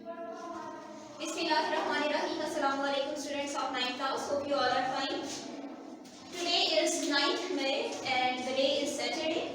Bismillahirrahmanirrahim. Assalamu alaikum students of 9th class. Hope you all are fine. Today is 9th May and the day is Saturday.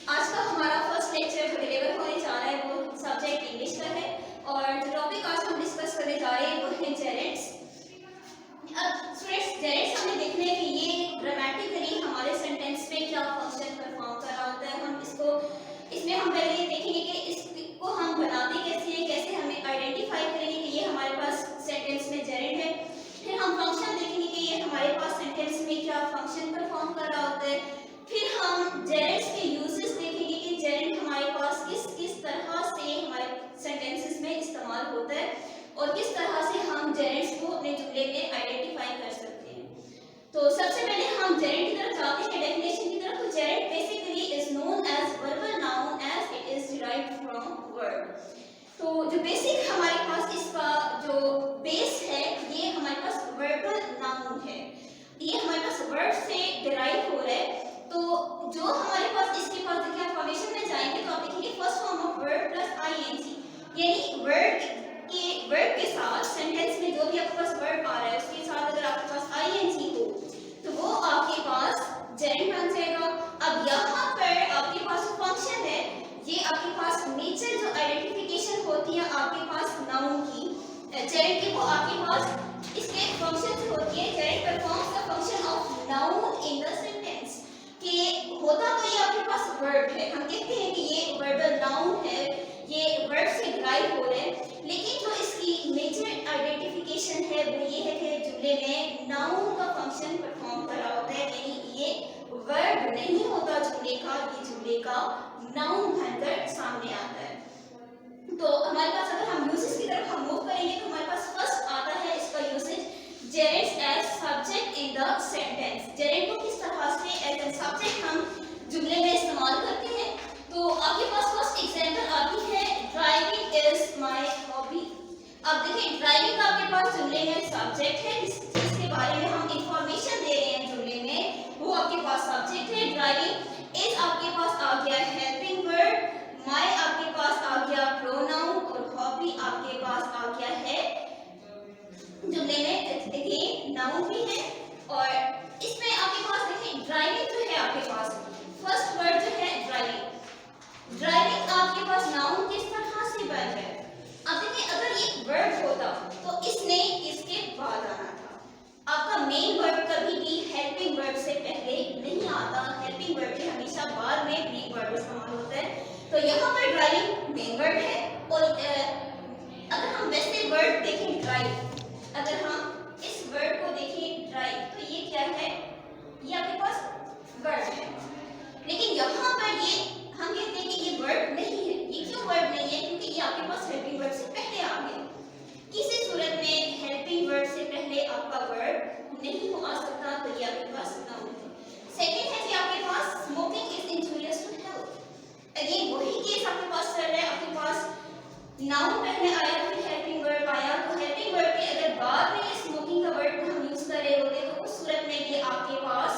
आज का हमारा first lecture जो deliver होने जा रहा है वो सब्जेक्ट इंग्लिश का है और जो टॉपिक आज हम डिस्कस करने जा रहे हैं वो है जेरेंट्स। अब स्टूडेंट्स जेरेंट्स हमें देखने हैं कि ये ग्रामेटिकली हमारे सेंटेंस में क्या फंक्शन परफॉर्म कर रहा होता है। हम इसमें हम पहले ये देखेंगे कि इसको हम बनाते कैसे हैं, कैसे हमें आइडेंटिफाई करेंगे कि ये हमारे पास सेंटेंस में जेरेंट है। फिर हम फंक्शन देखेंगे कि ये हमारे पास सेंटेंस में क्या फंक्शन परफॉर्म कर रहा होता है। फिर हम जेरेंट्स के यूजेस देखेंगे कि जेरेंट हमारे पास किस तरह से हमारे सेंटेंसेस में इस्तेमाल होता है और किस तरह से हम जेरेंट्स को अपने जुमले में आइडेंटिफाई कर सकते हैं। तो सबसे पहले हम जेरेंट की तरफ जाते हैं, डेफिनेशन की तरफ। तो gerund basically is known as verbal noun as it is derived from verb. तो जो बेसिक हमारे पास इसका जो बेस है ये हमारे पास वर्बल नाउन है, ये हमारे पास वर्ब से डिराइव हो रहा है। तो जो हमारे पास इसके पास देखिए आप फॉर्मेशन में जाएंगे तो आप देखेंगे first form of verb plus ING, यानी वर्ब के साथ सेंटेंस में जो भी आपके पास वर्ब आ रहा है उसके साथ अगर आपके पास आईएनजी हो तो वो आपके पास जेरेंट बन जाएगा। अब यहाँ पर आपके पास फंक्शन है, ये आपके पास नेचर जो आइडेंटिफिकेशन होती है आपके पास नाउन की जेरेंट की, वो आपके पास इसके फंक्शन से होती है। Geraint performs the function of noun in the sentence, कि होता तो ये आपके पास वर्ब है, हम कहते हैं कि ये वर्बल नाउन है, ये वर्ब से डिराइव हो रहा है, लेकिन जो इसकी मेजर आइडेंटिफिकेशन है वो ये है कि जुमले में नाउन का फंक्शन परफॉर्म कर रहा होता है, यानी ये वर्ब नहीं होता जुमले का, ये जुमले का नाउन बनकर सामने आता है। तो हमारे पास अगर हम यूजेस की तरफ हम मूव करेंगे तो हमारे पास फर्स्ट आता है इसका usage gerunds as subject in the sentence. Gerund को किस तरह से एज ए सब्जेक्ट हम जुमले में इस्तेमाल करते हैं। तो आपके पास फर्स्ट एग्जांपल आती है ड्राइविंग इज माय हॉबी। अब देखिए ड्राइविंग आपके पास जुमले में सब्जेक्ट है, जिसके बारे में हम इंफॉर्मेशन दे रहे हैं जुमले में, वो आपके पास सब्जेक्ट है। ड्राइविंग इज आपके पास आ गया हेल्पिंग वर्ब, माय आपके पास आ गया प्रोनाउन और हॉबी आपके पास आ गया है जुमले में देखिए नाउन भी है। और इसमें आपके पास देखिए ड्राइविंग जो है आपके पास फर्स्ट वर्ड जो है ड्राइविंग, ड्राइविंग आपके पास नाउन किस तरह से बन है। अब देखिए अगर ये वर्ब होता तो इसने इसके बाद आना था। आपका मेन वर्ब कभी भी हेल्पिंग वर्ब से पहले नहीं आता, हेल्पिंग वर्ब के हमेशा बाद में मेन वर्ब इस्तेमाल होता है। तो यहाँ पर ड्राइविंग मेन वर्ब है और अगर हम वैसे वर्ब देखें ड्राइव, अगर हम इस वर्ब को देखें ड्राइव तो ये क्या है, ये आपके पास वर्ब है, लेकिन यहाँ पर ये हम कहते हैं कि ये वर्ब नहीं है। ये क्यों वर्ब नहीं है? क्योंकि ये आपके पास हेल्पिंग वर्ब से पहले आ गया। किसी सूरत में हेल्पिंग वर्ब से पहले आपका वर्ब नहीं हो आ सकता, तो ये आपके पास नाउन है। सेकंड है कि आपके पास smoking is injurious to health. Again वही केस आपके पास चल रहा है, आपके पास नाउन पहले आया फिर हेल्पिंग वर्ब आया, तो हेल्पिंग वर्ब के अगर बाद में ये स्मोकिंग का वर्ब हम यूज कर रहे होते तो उस सूरत में ये आपके पास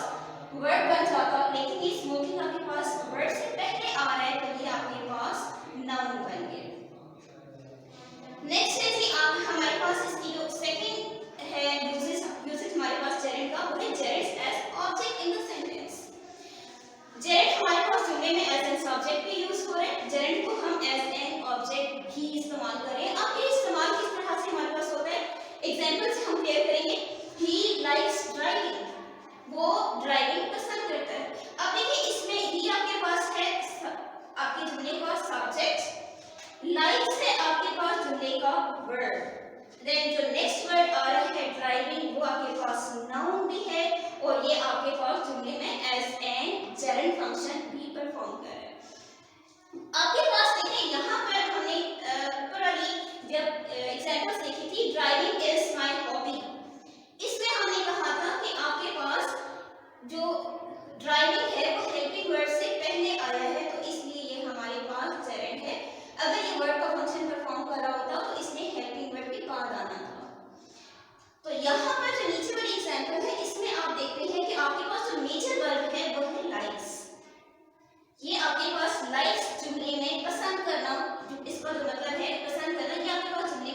वर्ब बन जाता, लेकिन ये स्मोकिंग आपके पास वर्ब से पहले आ रहा है तो ये आपके पास नाउन बन गया। नेक्स्ट है कि आप हमारे पास इसकी जो सेकंड है यूजेस हमारे पास जेरेंट का, वो है gerunds as object in the sentence. Gerund हमारे पास जुमले में एज एन सब्जेक्ट भी यूज हो रहा है, जेरेंट को हम एज एन ऑब्जेक्ट भी इस्तेमाल करें। अब ये इस्तेमाल किस तरह से हमारे पास होता है, एग्जांपल से हम क्लियर करेंगे। ही लाइक्स ड्राइविंग, वो ड्राइविंग पसंद करता है। अब देखिए इसमें ही आपके पास है आपके जुमले का सब्जेक्ट, लाइक्स है आपके पास जुमले का वर्ब, देन जो नेक्स्ट वर्ड आ रहा है ड्राइविंग वो आपके पास नाउन भी है और ये आपके पास जुमले में एज एन जेरेंट फंक्शन भी परफॉर्म कर रहा है। आपके पास देखिए यहाँ पर हमने जब एग्जांपल्स देखी थी ड्राइविंग इज माय हॉबी, इसमें हमने कहा था कि आपके पास जो ड्राइविंग है वो हेल्पिंग वर्ब से पहले आया है, तो इसलिए ये हमारे पास जेरेंट है। अगर ये वर्ब का फंक्शन परफॉर्म कर रहा होता तो इसने हेल्पिंग वर्ब के बाद आना था। तो यहाँ पर जो नीचे वाली एग्जांपल है इसमें आप देखते हैं कि आपके पास जो मेजर वर्ब है वो है लाइक्स। ये आपके पास लाइक्स जुमले में पसंद करना, इसका जो मतलब है पसंद करना, ये आपके पास जुमले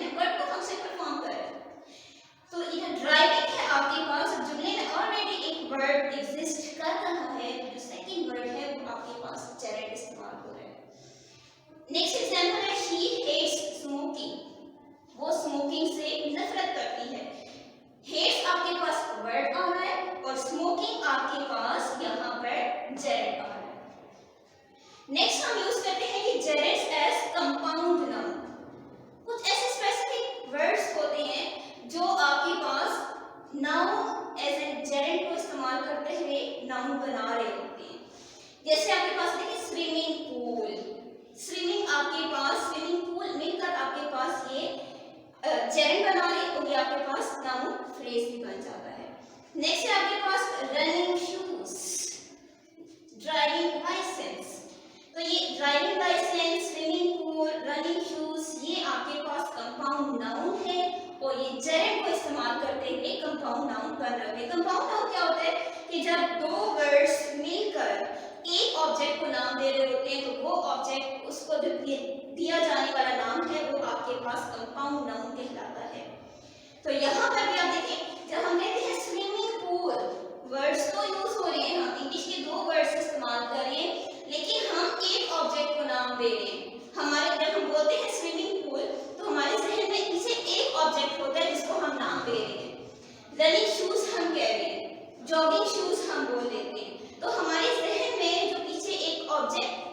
आपके पास नाउन फ्रेज भी बन जाता है। नेक्स्ट है आपके पास रनिंग शूज, ड्राइविंग लाइसेंस। तो ये driving licence, swimming pool, running shoes ये आपके पास कंपाउंड नाउन है और ये जेरेंट को इस्तेमाल करते हुए कंपाउंड नाउन बन रहे हैं। कंपाउंड नाउन क्या होता है कि जब दो वर्ड्स मिलकर एक ऑब्जेक्ट को नाम दे रहे होते हैं तो वो ऑब्जेक्ट उसको जो दिया जाने वाला नाम है वो आपके पास कंपाउंड नाउन कहलाता है। तो यहाँ पर भी आप देखिए जब हम कहते हैं स्विमिंग पूल, वर्ड्स तो यूज हो रहे हैं, हम इंग्लिश के दो वर्ड्स इस्तेमाल कर रहे हैं लेकिन हम एक ऑब्जेक्ट को नाम दे रहे हैं। हमारे जब हम बोलते हैं स्विमिंग पूल तो हमारे जहन में पीछे एक ऑब्जेक्ट होता है जिसको हम नाम दे रहे हैं। रनिंग शूज हम कह रहे हैं, जॉगिंग शूज हम बोल देते हैं। तो हमारे जहन में जो पीछे एक ऑब्जेक्ट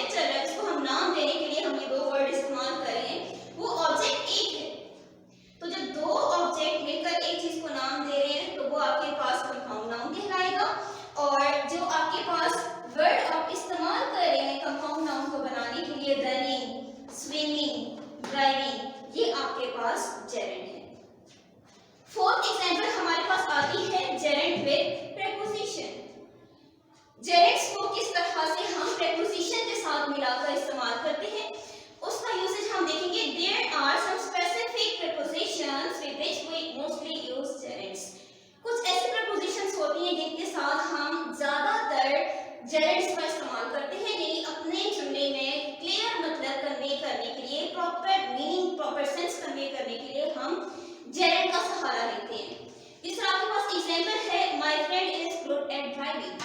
चल रहा है जिसको हम नाम देने के लिए हम ये दो वर्ड इस्तेमाल कर रहे हैं वो ऑब्जेक्ट एक है। तो जब दो ऑब्जेक्ट मिलकर एक चीज को नाम दे रहे हैं तो वो आपके पास कंपाउंड नाउन कहलाएगा। और जो आपके पास वर्ड आप इस्तेमाल कर रहे हैं कंपाउंड नाउन को बनाने के लिए, रनिंग, स्विमिंग, ड्राइविंग, ये आपके पास जेरेंट है। फोर्थ एग्जांपल हमारे पास आती है जेरेंट विद प्रीपोजिशन। जेरेंट्स को किस तरह से हम प्रीपोजिशन के साथ मिलाकर इस्तेमाल करते हैं उसका यूसेज हम देखेंगे। There are some specific prepositions with which we mostly use gerunds. कुछ ऐसी प्रीपोजिशंस होती हैं जिनके साथ हम ज्यादातर जेरेंट्स का इस्तेमाल करते हैं, यानी अपने जुमले में क्लियर मतलब कन्वे करने के लिए, proper meaning, proper sense convey करने के लिए हम जेरेंट का सहारा लेते हैं। तीसरा आपके पास एग्जांपल है my friend is good at driving.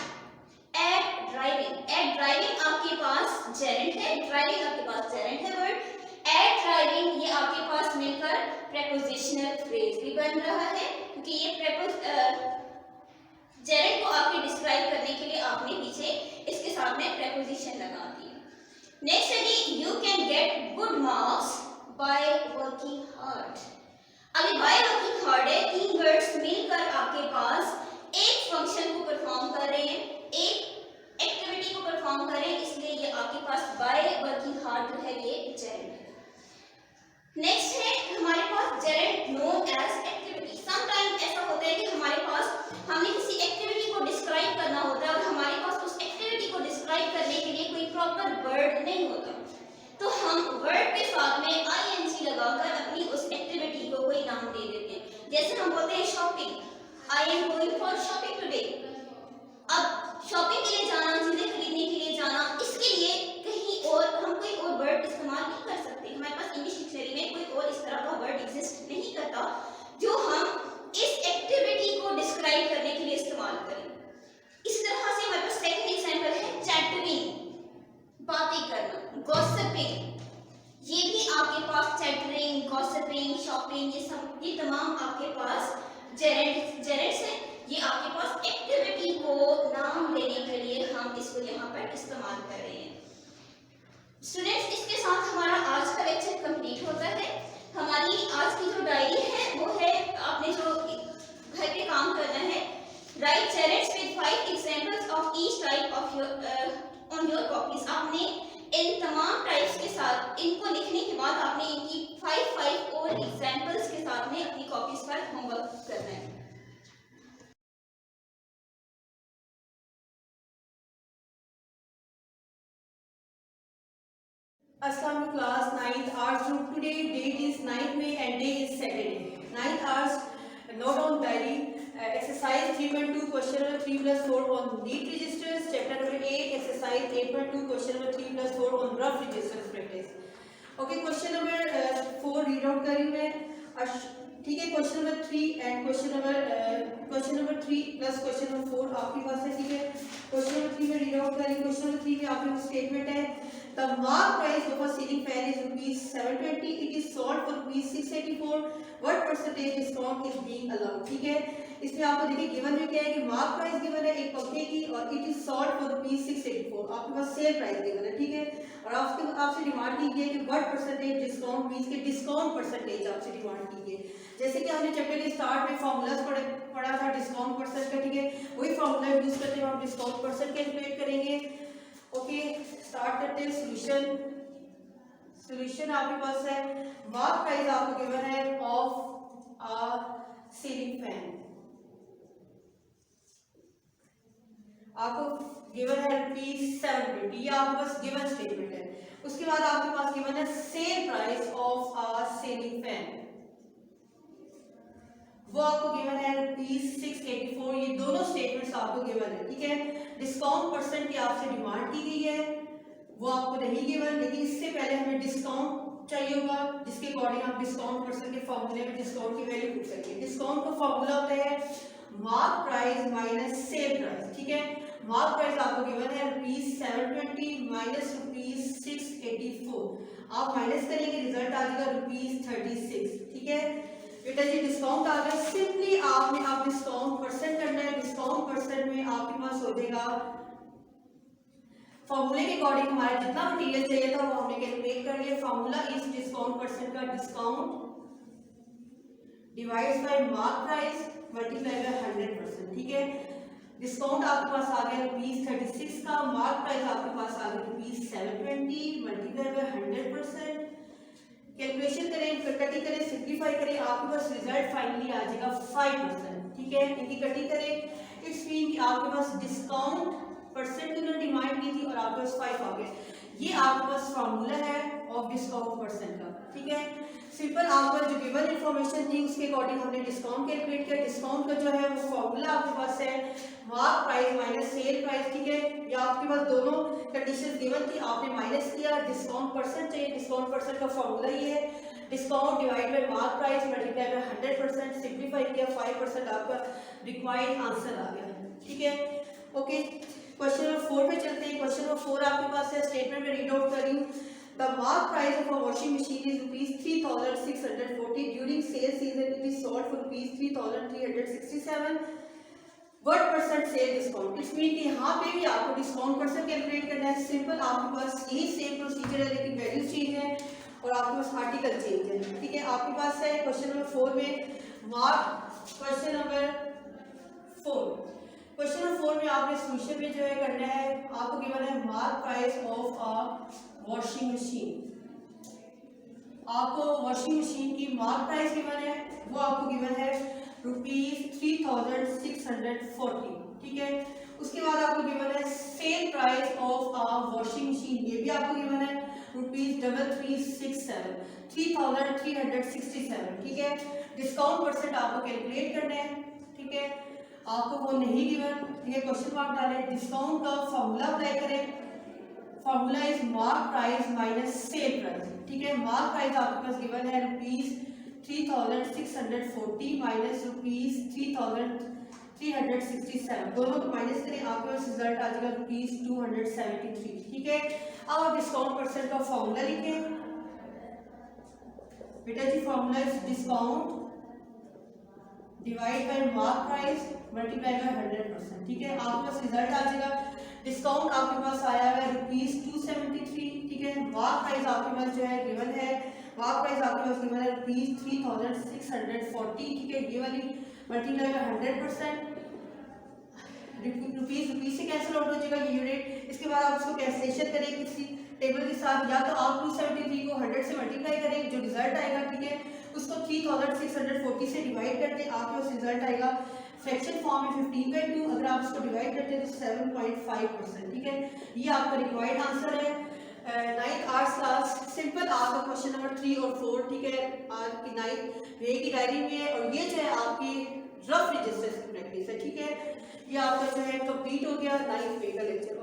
At driving आपके पास जेरेंट है, ड्राइविंग आपके पास जेरेंट है वर्ड। एट ड्राइविंग ये आपके पास मिलकर प्रीपोजिशनल फ्रेज भी बन रहा है क्योंकि ये जेरेंट को आपके डिस्क्राइब करने के लिए आपने पीछे इसके साथ में प्रीपोजिशन लगा दी। नेक्स्ट है कि you can get good marks by working hard. अभी बाय वर्किंग हार्ड है, तीन वर्ड्स मिलकर आपके पास एक फंक्शन को परफॉर्म कर रहे हैं, एक एक्टिविटी को परफॉर्म कर रहे हैं, इसलिए ये आपके पास बाय वर्किंग हार्ड जो है ये जेरेंट है। नेक्स्ट है हमारे पास gerund known as activity. Sometime ऐसा होता है कि हमारे पास हमने किसी एक्टिविटी को डिस्क्राइब करना होता है और हमारे पास उस एक्टिविटी को डिस्क्राइब करने के लिए कोई प्रॉपर वर्ड नहीं होता, तो हम वर्ड के साथ में आईएनजी लगाकर अपनी उस एक्टिविटी को कोई नाम दे देते हैं। जैसे हम बोलते हैं shopping, I am going for shopping today. अब शॉपिंग के लिए जाना, चीजें खरीदने के लिए जाना, इसके लिए कहीं और हम कोई और वर्ड इस्तेमाल नहीं कर सकते। हमारे पास इंग्लिश डिक्शनरी में कोई और इस तरह का वर्ड एग्जिस्ट नहीं करता जो हम इस एक्टिविटी को डिस्क्राइब करने के लिए इस्तेमाल करें। इस तरह से हमारे पास सेकंड एग्जांपल है चैटरिंग, बातें करना, गॉसिपिंग। ये भी आपके पास चैटरिंग, गॉसिपिंग, शॉपिंग, ये तमाम आपके पास जेरेंट्स हैं। ये आपके पास एक्टिविटी को नाम देने के लिए हम इसको यहाँ पर इस्तेमाल कर रहे हैं। स्टूडेंट्स, इसके साथ हमारा आज का लेक्चर कंप्लीट होता है। हमारी आज की जो डायरी है वो है, आपने जो घर पे काम करना है, write gerunds with 5 examples of each type of your on your copies. आपने इन तमाम टाइप्स के साथ इनको लिखने के बाद आपने इनकी 5 और एग्जांपल्स के साथ में अपनी कॉपीज पर होमवर्क करना है। Assalamu class 9th hours. So today date is 9th May and day is Saturday. 9th hours, note on diary. Exercise 3.2 question number 3 plus 4 on neat registers. Chapter number 8 exercise 8.2 question number 3 plus 4 on rough registers practice. Okay, question number 4 read out करी मैं। ठीक है, question number 3 and question number 3 plus question number 4 आपके पास है। ठीक है, question number 3 में read out करेंगे। क्वेश्चन नंबर 3 में आपके स्टेटमेंट है the mark price of a ceiling fan is ₹720, it is sold for ₹684, what percentage discount is being allowed. ठीक है, इसमें आपको देखिए गिवन में क्या है कि मार्क प्राइस गिवन है एक पंखे की और इट इज सोल्ड फॉर ₹684, आपके पास सेल प्राइस गिवन है। ठीक है, और आपसे डिमांड की गई है कि व्हाट परसेंटेज डिस्काउंट मींस के डिस्काउंट परसेंटेज आपसे डिमांड की गई है। जैसे कि हमने चैप्टर के स्टार्ट में फॉर्मूलाज पढ़ा था डिस्काउंट परसेंट का। ठीक है, वही फॉर्मूला यूज करते हुए हम डिस्काउंट परसेंट कैलकुलेट करेंगे। ओके, स्टार्ट करते हैं। सॉल्यूशन आपके पास है, मार्क प्राइस आपको गिवन है ऑफ सीलिंग फैन। आपको गिवन है ₹720, ये आपके पास गिवन स्टेटमेंट है। उसके बाद आपके पास गिवन है sale price of a ceiling fan, वो आपको गिवन है ₹684। ये दोनों स्टेटमेंट्स आपको गिवन है, ठीक है। डिस्काउंट परसेंट की आपसे डिमांड की गई है, वो आपको नहीं गिवन, लेकिन इससे पहले हमें डिस्काउंट चाहिए होगा, जिसके अकॉर्डिंग आप डिस्काउंट परसेंट के फॉर्मूले में डिस्काउंट की वैल्यू पूछ सकते हैं। डिस्काउंट का फॉर्मूला होता है mark price minus sale price, ठीक है। मार्क प्राइस आपको गिवन है ₹720 माइनस ₹684। आप माइनस करेंगे, रिजल्ट आ जाएगा ₹36, ठीक है बेटा जी। डिस्काउंट आ गया, सिंपली आपने आप डिस्काउंट परसेंट करना है। डिस्काउंट परसेंट में आपके पास हो जाएगा फॉर्मूले के अकॉर्डिंग हमारा जितना मटेरियल चाहिए था वो हमने कैलकुलेट कर लिया। फॉर्मूला इज डिस्काउंट परसेंट का discount divides bye mark price multiply by 100%, ठीक है। डिस्काउंट आपके पास आ गया ₹36 का, मार्क प्राइस आपके पास आ गया ₹720 मल्टीप्लाई बाय 100%। कैलकुलेशन करें, कटिंग करें, सिंप्लीफाई करें, आपके पास रिजल्ट फाइनली आ जाएगा 5%, ठीक है। इनकी कटिंग करें, इट्स मीन कि आपके पास डिस्काउंट परसेंट उन्होंने डिमांड की थी और आपके पास 5 आ गया। ये आपके पास फॉर्मूला है ऑफ डिस्काउंट परसेंट का, ठीक है। सिंपल आपका जो गिवन इंफॉर्मेशन थी उसके अकॉर्डिंग हमने डिस्काउंट कैलकुलेट किया। डिस्काउंट का जो है वो फॉर्मूला आपके पास है mark price minus sale price, ठीक है। या आपके पास दोनों कंडीशन गिवन थी, आपने माइनस किया, डिस्काउंट परसेंट चाहिए। डिस्काउंट परसेंट का फॉर्मूला ये है discount divide by mark price multiply by 100%, simplify किया 5% आपका रिक्वायर्ड आंसर आ गया, ठीक है। ओके, क्वेश्चन नंबर 4 पे चलते हैं। क्वेश्चन नंबर 4 आपके पास है, स्टेटमेंट में रीड आउट करी। The mark price of a washing machine is ₹3640 during sale season, it is sold for ₹3367। What percent sale discount? It's mean कि यहाँ पे भी आपको डिस्काउंट परसेंट कैलकुलेट करना है। सिंपल आपके पास यही सेम प्रोसीजर है, लेकिन वैल्यू चेंज है और आपके पास आर्टिकल चेंज है, ठीक है। आपके पास है क्वेश्चन नंबर 4 में क्वेश्चन नंबर 4 में आपने सोल्यूशन में जो है करना है, आपको गिवन है mark price of a washing machine. आपको वॉशिंग मशीन की मार्क प्राइस गिवन है, वो आपको गिवन है ₹3640, ठीक है। उसके बाद आपको गिवन है sale price of a washing machine, ये भी आपको गिवन है ₹3367, 3367, ठीक है। डिस्काउंट परसेंट आपको कैलकुलेट करना है, ठीक है। आपको वो नहीं गिवन, ठीक है, क्वेश्चन मार्क डालें। डिस्काउंट का फॉर्मूला अप्लाई करें, formula is mark price minus sale price, ठीक है। मार्क प्राइस आपके पास गिवन है ₹3640 माइनस ₹3367, दोनों को माइनस करें, आपके पास रिजल्ट आ जाएगा ₹273, ठीक है। अब आप डिस्काउंट परसेंट का फॉर्मूला लिखें बेटा जी। Formula is discount divide by mark price multiply by 100%, ठीक है। आपके पास रिजल्ट आ जाएगा, डिस्काउंट आपके पास आया है ₹273, ठीक है। मार्क प्राइस आपके पास जो है गिवन है, मार्क प्राइस आपके पास गिवन है ₹3640, ठीक है। ये वाली मल्टीप्लाई बाय 100%, रुपीस से कैंसिल आउट हो जाएगा ये यूनिट। इसके बाद आप उसको कैंसिलेशन करें किसी टेबल के साथ, या तो आप 273 को 100 से मल्टीप्लाई करें, जो रिजल्ट आएगा, ठीक है, उसको 3640 से डिवाइड करते हैं, आपके पास रिजल्ट आएगा फ्रैक्शन फॉर्म में 15/2। अगर आप इसको डिवाइड करते हैं तो 7.5%, ठीक है। ये आपका रिक्वायर्ड आंसर है 9th आर्ट्स क्लास। सिंपल आपका क्वेश्चन नंबर 3 और 4, ठीक है, आज की 9th वे की डायरी में है, और ये जो है आपकी रफ रजिस्टर्स की प्रैक्टिस है, ठीक है। ये आपका जो है कंप्लीट हो गया 9th वे का लेक्चर।